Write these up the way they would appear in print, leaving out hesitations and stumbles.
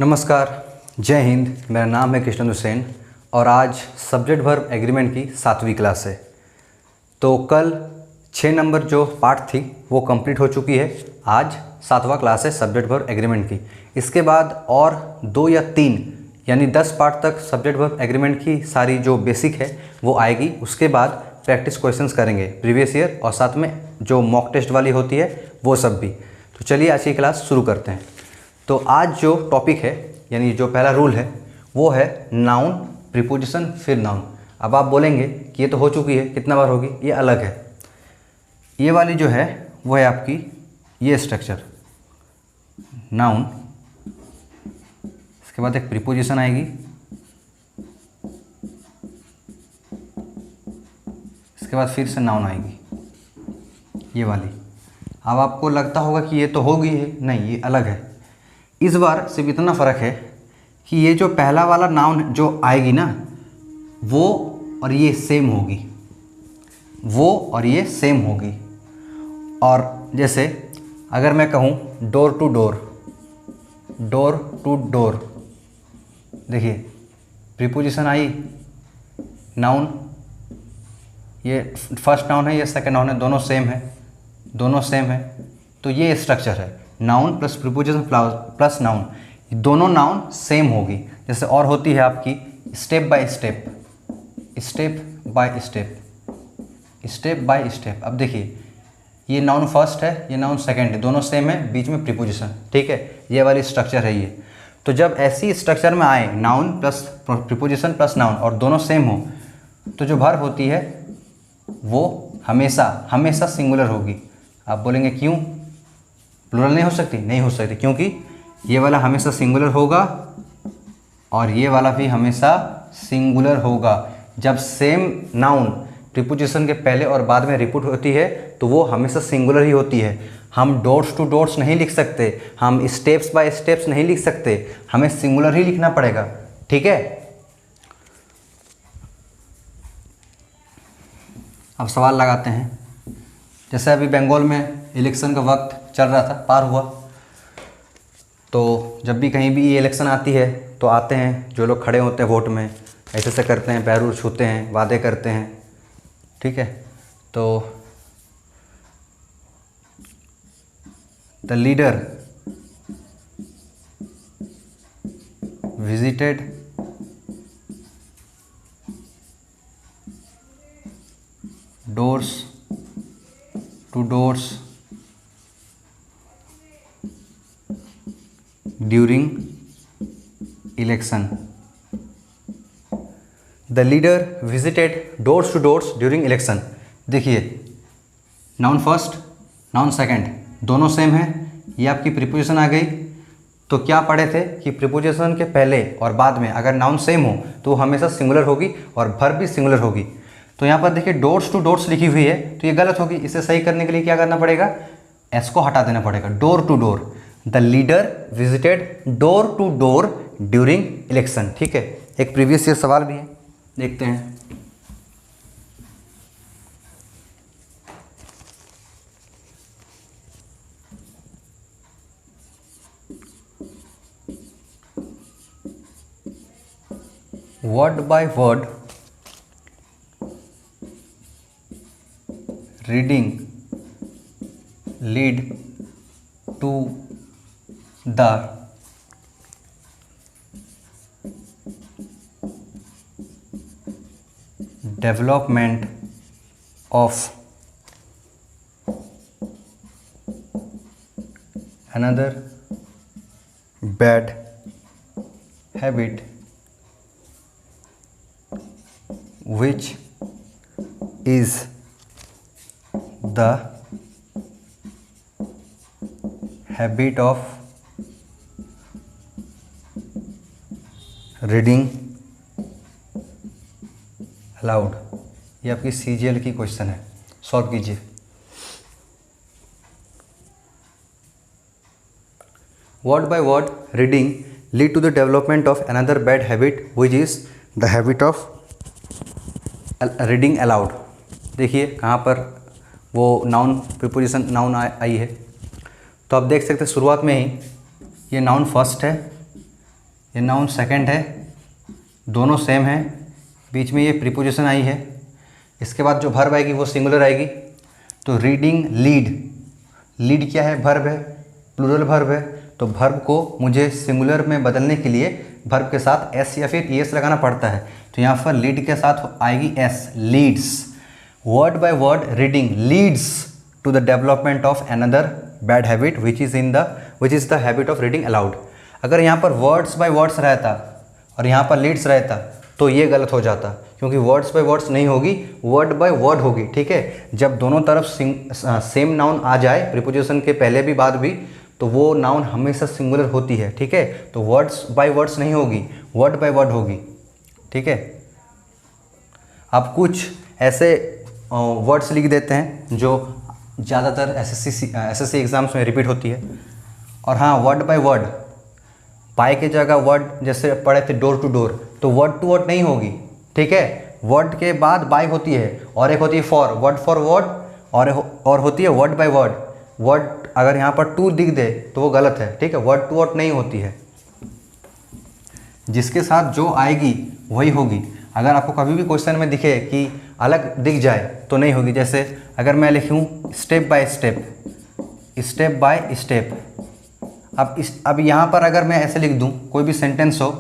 नमस्कार, जय हिंद। मेरा नाम है कृष्ण हुसैन और आज सब्जेक्ट वर्ब एग्रीमेंट की 7वीं क्लास है। तो कल 6 नंबर जो पार्ट थी वो कंप्लीट हो चुकी है। आज 7वां क्लास है सब्जेक्ट वर्ब एग्रीमेंट की। इसके बाद और 2 या 3 यानी 10 पार्ट तक सब्जेक्ट वर्ब एग्रीमेंट की सारी जो बेसिक है वो आएगी। उसके बाद प्रैक्टिस क्वेश्चंस करेंगे प्रीवियस ईयर और साथ में जो मॉक टेस्ट वाली होती है वो सब भी। तो चलिए आज की क्लास शुरू करते हैं। तो आज जो टॉपिक है यानी जो पहला रूल है वो है नाउन प्रीपोजिशन फिर नाउन। अब आप बोलेंगे कि ये तो हो चुकी है, कितना बार होगी, ये अलग है। ये वाली जो है वो है आपकी ये स्ट्रक्चर नाउन, इसके बाद एक प्रीपोजिशन आएगी, इसके बाद फिर से नाउन आएगी, ये वाली। अब आपको लगता होगा कि ये तो हो गई है, नहीं ये अलग है। इस बार सिर्फ इतना फ़र्क है कि ये जो पहला वाला नाउन जो आएगी ना वो और ये सेम होगी, वो और ये सेम होगी। और जैसे अगर मैं कहूँ door to door, door to door, देखिए प्रीपोजिशन आई, नाउन, ये फर्स्ट नाउन है, ये सेकंड नाउन है, दोनों सेम है, दोनों सेम है। तो ये स्ट्रक्चर है noun plus preposition plus noun, दोनों नाउन सेम होगी। जैसे और होती है आपकी step by step, step by step, step by step. अब देखिए ये नाउन फर्स्ट है, ये नाउन सेकंड है, दोनों सेम है, बीच में प्रीपोजिशन, ठीक है, ये वाली स्ट्रक्चर है ये। तो जब ऐसी स्ट्रक्चर में आए noun plus preposition plus noun और दोनों सेम हो तो जो वर्ब होती है वो हमेशा हमेशा सिंगुलर होगी। आप बोलेंगे क्यों, प्लूरल नहीं हो सकती? नहीं हो सकती, क्योंकि ये वाला हमेशा सिंगुलर होगा और ये वाला भी हमेशा सिंगुलर होगा। जब सेम नाउन प्रीपोजिशन के पहले और बाद में रिपीट होती है तो वो हमेशा सिंगुलर ही होती है। हम डोर्स टू डोर्स नहीं लिख सकते, हम स्टेप्स बाय स्टेप्स नहीं लिख सकते, हमें सिंगुलर ही लिखना पड़ेगा, ठीक है। अब सवाल लगाते हैं। जैसे अभी बंगाल में इलेक्शन का वक्त चल रहा था, पार हुआ, तो जब भी कहीं भी ये इलेक्शन आती है तो आते हैं जो लोग खड़े होते हैं वोट में, ऐसे से करते हैं, पैर उर छूते हैं, वादे करते हैं, ठीक है। तो the leader visited doors to doors during election. The leader visited doors to doors during election. देखिए नाउन फर्स्ट, नाउन सेकंड, दोनों सेम है, ये आपकी प्रीपोजिशन आ गई। तो क्या पढ़े थे कि प्रीपोजिशन के पहले और बाद में अगर नाउन सेम हो तो वो हमेशा सिंगुलर होगी और वर्ब भी सिंगुलर होगी। तो यहाँ पर देखिए डोर्स टू डोर्स लिखी हुई है तो ये गलत होगी। इसे सही करने के लिए क्या करना पड़ेगा, एस को हटा देना पड़ेगा, door to door. The leader visited door to door during election, ठीक है। एक प्रीवियस ईयर सवाल भी है, देखते हैं। Word by word reading lead to the development of another bad habit which is the habit of reading aloud। ये आपकी CGL की क्वेश्चन है, सॉल्व कीजिए। Word by word reading lead to the development of another bad habit which is the habit of reading aloud. देखिए कहाँ पर वो noun preposition noun I है, तो आप देख सकते हैं शुरुआत में ही ये नाउन फर्स्ट है, ये नाउन सेकंड है, दोनों सेम हैं, बीच में ये प्रीपोजिशन आई है। इसके बाद जो वर्ब आएगी वो सिंगुलर आएगी। तो रीडिंग लीड, लीड क्या है? वर्ब है, प्लूरल वर्ब है। तो वर्ब को मुझे सिंगुलर में बदलने के लिए वर्ब के साथ एस या फिर ईएस लगाना पड़ता है। तो यहाँ पर लीड के साथ आएगी S, leads. Word by word reading leads to the development of another bad habit which is the habit of reading aloud. अगर यहाँ पर वर्ड्स बाय वर्ड्स रहता और यहाँ पर लीड्स रहता तो ये गलत हो जाता, क्योंकि वर्ड्स बाय वर्ड्स नहीं होगी, वर्ड बाय वर्ड होगी। ठीक है, जब दोनों तरफ सेम नाउन आ जाए प्रीपोजिशन के पहले भी बाद भी, तो वो नाउन हमेशा सिंगुलर होती है। ठीक है, तो वर्ड्स बाय वर्ड्स नहीं होगी, वर्ड बाय वर्ड होगी। ठीक है, आप कुछ ऐसे वर्ड्स लिख देते हैं जो ज़्यादातर एसएससी एग्ज़ाम्स में रिपीट होती है। और हाँ, वर्ड बाय वर्ड, बाय के जगह वर्ड जैसे पढ़े थे डोर टू डोर, तो वर्ड टू वर्ड नहीं होगी। ठीक है, वर्ड के बाद बाय होती है और एक होती है फॉर वर्ड और होती है वर्ड बाय वर्ड। वर्ड अगर यहाँ पर टू दिख दे तो वो गलत है। ठीक है, वर्ड टू वर्ड नहीं होती है, जिसके साथ जो आएगी वही होगी। अगर आपको कभी भी क्वेश्चन में दिखे कि अलग दिख जाए तो नहीं होगी। जैसे अगर मैं लिखूँ step by step, step by step, अब यहाँ पर अगर मैं ऐसे लिख दूँ, कोई भी सेंटेंस हो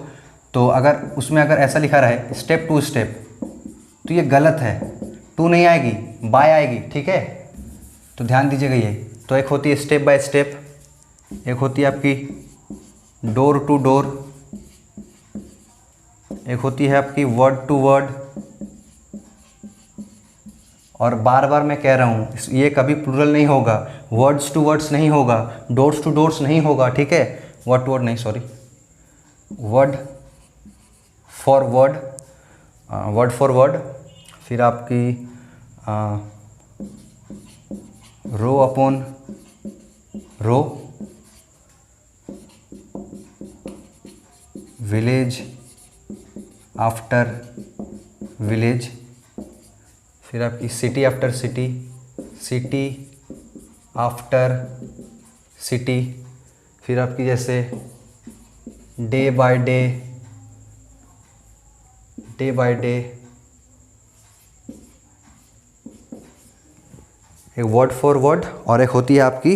तो अगर उसमें अगर ऐसा लिखा रहे स्टेप टू स्टेप, तो ये गलत है, टू नहीं आएगी, बाय आएगी। ठीक है, तो ध्यान दीजिएगा ये। तो एक होती है स्टेप बाय स्टेप, एक होती है आपकी डोर टू डोर, एक होती है आपकी वर्ड टू वर्ड। और बार बार मैं कह रहा हूँ, ये कभी प्लूरल नहीं होगा, वर्ड्स टू वर्ड्स नहीं होगा, डोर्स टू डोर्स नहीं होगा। ठीक है, वर्ड टू वर्ड नहीं, sorry, word for word, word for word. फिर आपकी rho upon rho, village after village. फिर आपकी city after city, city after city. फिर आपकी जैसे day by day, day by day. एक वर्ड फॉर वर्ड और एक होती है आपकी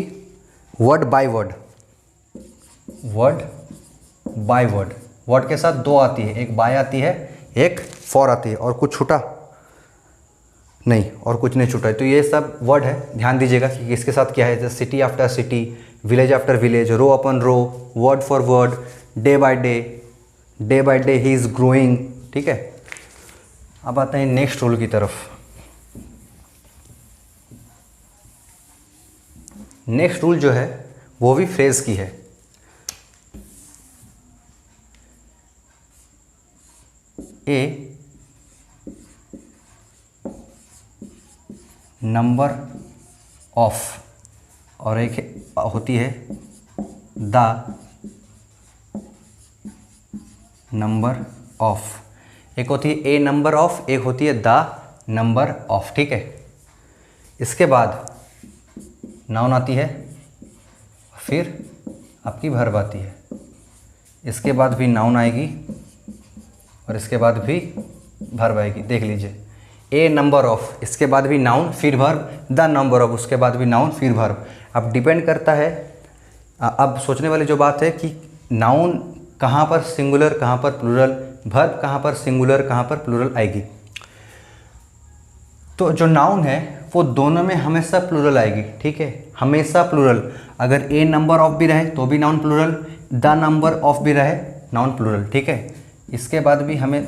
word by word, word by word. Word के साथ दो आती है, एक बाय आती है, एक फॉर आती है, और कुछ छूटा नहीं, और कुछ नहीं छूटा है। तो ये सब वर्ड है, ध्यान दीजिएगा कि इसके साथ क्या है। जैसे city after city, village after village, rho upon rho, word for word, day by day he is growing. ठीक है, अब आते हैं नेक्स्ट रूल की तरफ। नेक्स्ट रूल जो है वो भी फ्रेज की है। ए नंबर ऑफ, और एक होती है द नंबर ऑफ। एक होती है ए नंबर ऑफ, एक होती है द नंबर ऑफ। ठीक है, इसके बाद नाउन आती है, फिर आपकी वर्ब आती है, इसके बाद भी नाउन आएगी और इसके बाद भी वर्ब आएगी। देख लीजिए, ए नंबर ऑफ, इसके बाद भी नाउन फिर वर्ब, द नंबर ऑफ, उसके बाद भी नाउन फिर वर्ब। अब डिपेंड करता है, अब सोचने वाली जो बात है कि नाउन कहाँ पर सिंगुलर कहाँ पर प्लूरल, वर्ब कहाँ पर सिंगुलर कहाँ पर प्लूरल आएगी। तो जो नाउन है वो दोनों में हमेशा प्लूरल आएगी। ठीक है, हमेशा प्लूरल। अगर ए नंबर ऑफ भी रहे तो भी noun plural, the number of भी रहे नाउन प्लूरल। ठीक है, इसके बाद भी हमें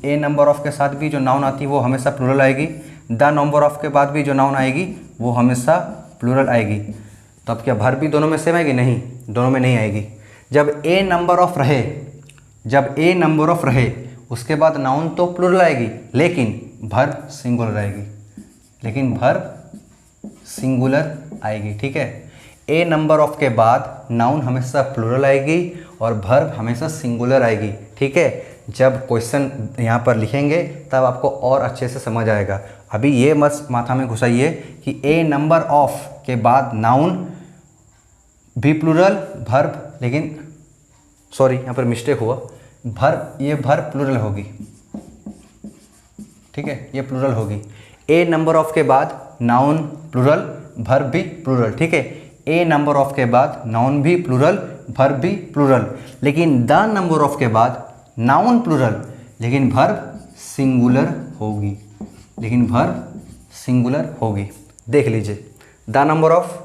ए नंबर ऑफ के साथ भी जो नाउन आती है वो हमेशा प्लूरल आएगी, द नंबर ऑफ के बाद भी जो नाउन आएगी वो हमेशा प्लूरल आएगी। तो अब क्या वर्ब भी दोनों में सेम आएगी? नहीं, दोनों में नहीं आएगी। जब ए नंबर ऑफ रहे, जब ए नंबर ऑफ रहे उसके बाद नाउन तो प्लूरल आएगी, लेकिन वर्ब सिंगुलर आएगी, लेकिन वर्ब सिंगुलर आएगी। ठीक है, ए नंबर ऑफ के बाद नाउन हमेशा प्लूरल आएगी और वर्ब हमेशा सिंगुलर आएगी। ठीक है, जब क्वेश्चन यहाँ पर लिखेंगे तब आपको और अच्छे से समझ आएगा। अभी ये मत माथा में घुसाइए कि ए नंबर ऑफ के बाद नाउन भी प्लूरल, वर्ब लेकिन सॉरी यहाँ पर मिस्टेक हुआ, भर, ये भर प्लूरल होगी, ठीक है, ये प्लूरल होगी। ए नंबर ऑफ के बाद नाउन प्लूरल, भर्ब भी प्लूरल, ठीक है। ए नंबर ऑफ के बाद नाउन भी प्लूरल, भर्ब भी प्लूरल। लेकिन द नंबर ऑफ के बाद नाउन प्लूरल, लेकिन भर्ब सिंगुलर होगी, लेकिन भर्ब सिंगुलर होगी। देख लीजिए, the number of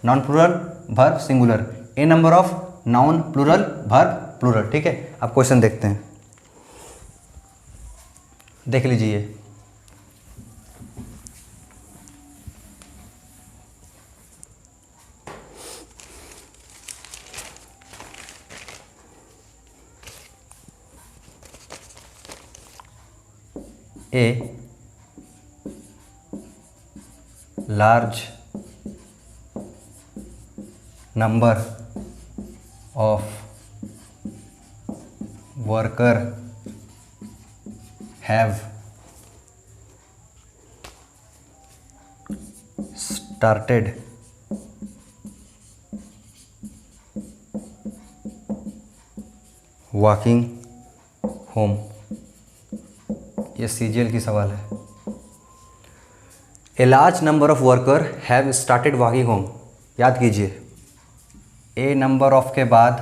noun plural, verb singular. A number of noun plural, verb plural, ठीक है। अब क्वेश्चन देखते हैं, देख लीजिए। A large number of worker have started walking home। ये सीजीएल की सवाल है। A large number of worker have started walking home. याद कीजिए, ए नंबर ऑफ के बाद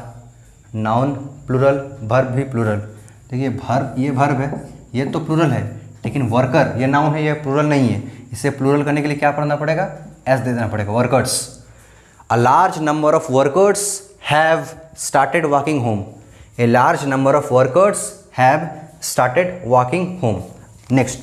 नाउन प्लूरल, भर्ब भी प्लूरल। देखिए भर्ब, ये भर्ब है, ये तो प्लूरल है, लेकिन वर्कर ये नाउन है, ये प्लूरल नहीं है। इसे प्लूरल करने के लिए क्या पढ़ना पड़ेगा, एस दे देना पड़ेगा, workers. A large number of workers have started walking home. A large number of workers have started walking home. Next,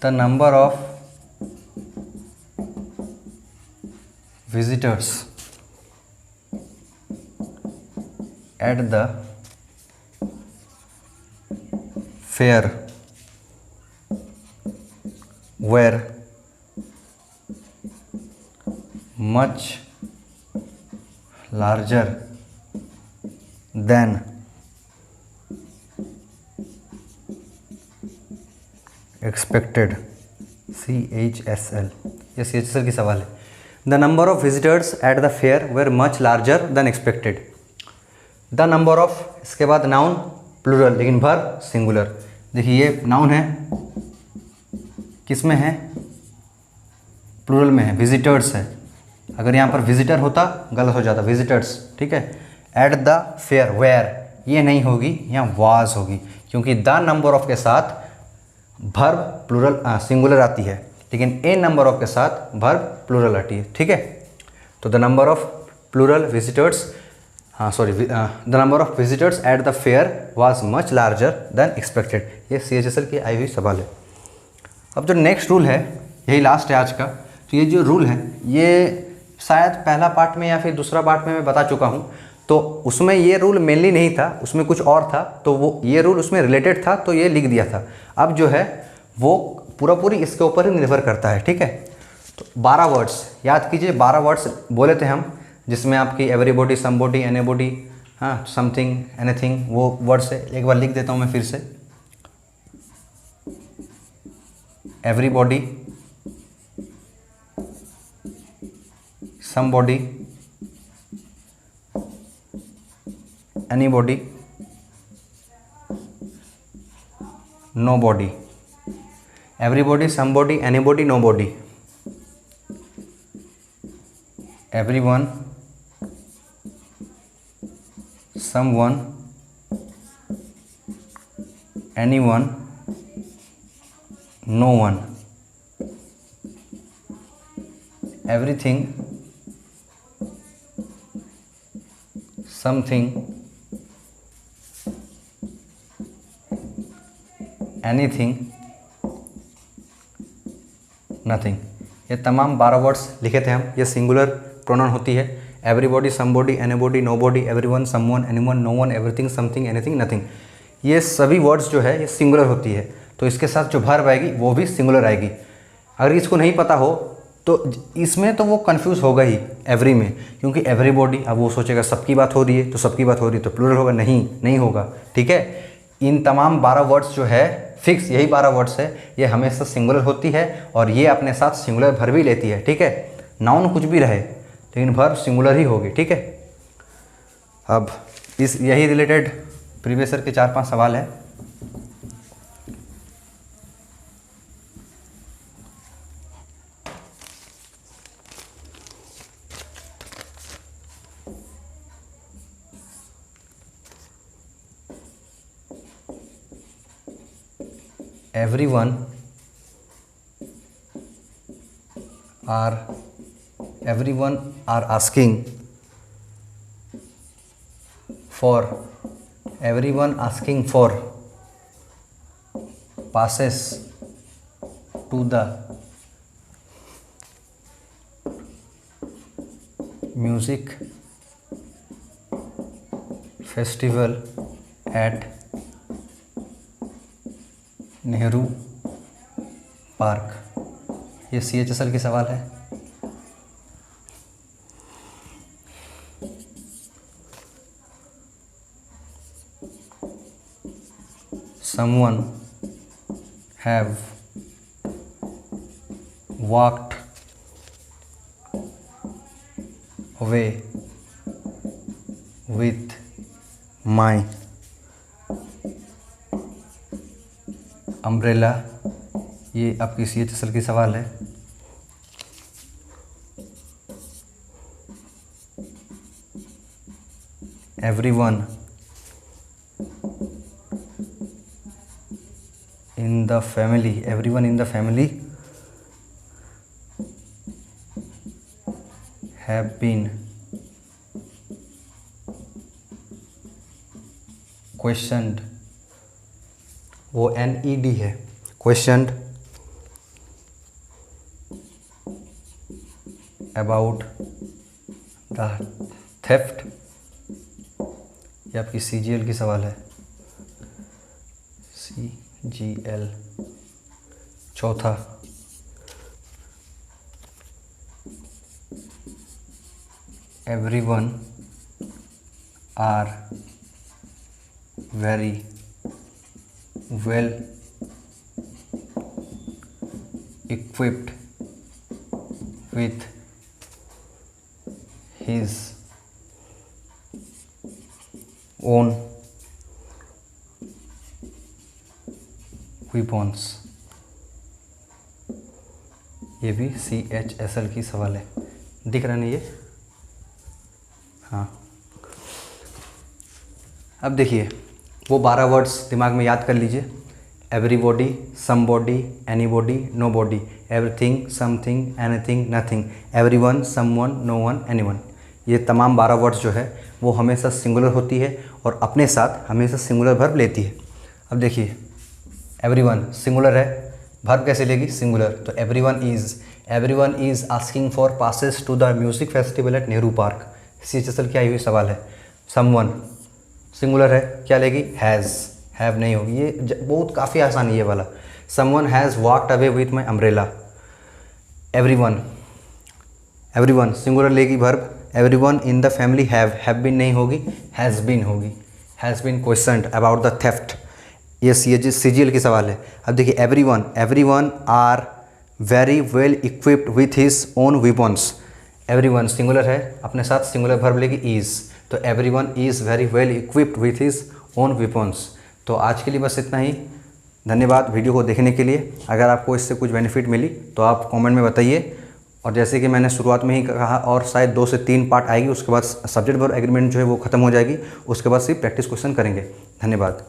the number of visitors at the fair were much larger than expected. CHSL, ये CHSL की सवाल है। The number of visitors at the fair were much larger than expected. The number of, इसके बाद noun plural, लेकिन verb singular. देखिए ये noun है, किस में है, प्लूरल में है, विजिटर्स है। अगर यहाँ पर विजिटर होता गलत हो जाता, विजिटर्स, ठीक है। एट द फेयर, वेयर, ये नहीं होगी, यहाँ वाज होगी, क्योंकि द नंबर ऑफ के साथ भर्ब प्लूरल सिंगुलर आती है, लेकिन ए नंबर ऑफ के साथ भर्ब प्लूरल आती है, ठीक है। तो the number of plural visitors, the number of visitors at the fair was much larger than expected. ये CHSL की आई हुई सवाल है। अब जो नेक्स्ट रूल है, यही लास्ट है आज का। तो ये जो रूल है, ये शायद पहला पार्ट में या फिर दूसरा पार्ट में मैं बता चुका हूँ। तो उसमें ये रूल मेनली नहीं था, उसमें कुछ और था, तो वो ये रूल उसमें रिलेटेड था, तो ये लिख दिया था। अब जो है वो पूरी इसके ऊपर ही निर्भर करता है, ठीक है। तो 12 वर्ड्स याद कीजिए, 12 वर्ड्स बोले थे हम, जिसमें आपकी एवरीबॉडी, समबॉडी, एनीबॉडी, हाँ, समथिंग, एनीथिंग, वो वर्ड्स है। एक बार लिख देता हूँ मैं फिर से। Everybody, somebody, anybody, nobody, everybody, somebody, anybody, nobody, everyone, someone, anyone, no one, everything, something, anything, nothing. ये तमाम 12 वर्ड्स लिखे थे हम। ये सिंगुलर प्रोनाउन होती है। Everybody, somebody, anybody, nobody, everyone, someone, anyone, no one, everything, something, anything, nothing. ये सभी वर्ड्स जो है ये सिंगुलर होती है, तो इसके साथ जो भर्ब आएगी वो भी सिंगुलर आएगी। अगर इसको नहीं पता हो तो इसमें तो वो कंफ्यूज होगा ही एवरी में, क्योंकि एवरीबॉडी, अब वो सोचेगा सबकी बात हो रही है, तो सबकी बात हो रही है तो प्लूरल होगा, नहीं होगा, ठीक है। इन तमाम 12 वर्ड्स जो है फिक्स, यही 12 वर्ड्स है, ये हमेशा सिंगुलर होती है और ये अपने साथ सिंगुलर भर भी लेती है, ठीक है। नाउन कुछ भी रहे लेकिन भर सिंगुलर ही होगी, ठीक है। अब इस यही रिलेटेड प्रीवियस ईयर के 4-5 सवाल है। everyone are asking for passes to the music festival at Nehru park. ये CHSL की सवाल है। Someone have walked away with my umbrella. ये आपकी CHSL की सवाल है। Everyone in the family have been questioned, वो NED है, questioned about the theft। ये आपकी CGL की सवाल है, CGL। चौथा, everyone are very well equipped with his own weapons। ये भी CHSL की सवाल है। दिख रहा नहीं ये? हाँ। अब देखिए वो 12 वर्ड्स दिमाग में याद कर लीजिए। Everybody, somebody, anybody, nobody, everything, something, anything, nothing, everyone, someone, no one, anyone. ये तमाम 12 वर्ड्स जो है वो हमेशा सिंगुलर होती है और अपने साथ हमेशा सिंगुलर वर्ब लेती है। अब देखिए एवरीवन सिंगुलर है, वर्ब कैसे लेगी? सिंगुलर। तो everyone is asking for passes to the music festival at Nehru park. CHSL की आई हुई सवाल है। समवन सिंगुलर है, क्या लेगी? हैव नहीं होगी। ये बहुत काफ़ी आसान है ये वाला। Someone has walked away with my umbrella. Everyone singular लेगी verb. Everyone in the family have been नहीं होगी, हैज़ बीन होगी। Has been questioned about the theft. ये CGL की सवाल है। अब देखिए everyone are very well equipped with his own weapons. Everyone singular है, अपने साथ सिंगुलर वर्ब लेगी इज़। तो everyone is very well equipped with his own weapons. तो आज के लिए बस इतना ही। धन्यवाद वीडियो को देखने के लिए। अगर आपको इससे कुछ बेनिफिट मिली तो आप कमेंट में बताइए। और जैसे कि मैंने शुरुआत में ही कहा, और शायद 2 से 3 पार्ट आएगी, उसके बाद सब्जेक्ट वर्ब एग्रीमेंट जो है वो ख़त्म हो जाएगी। उसके बाद सिर्फ प्रैक्टिस क्वेश्चन करेंगे। धन्यवाद।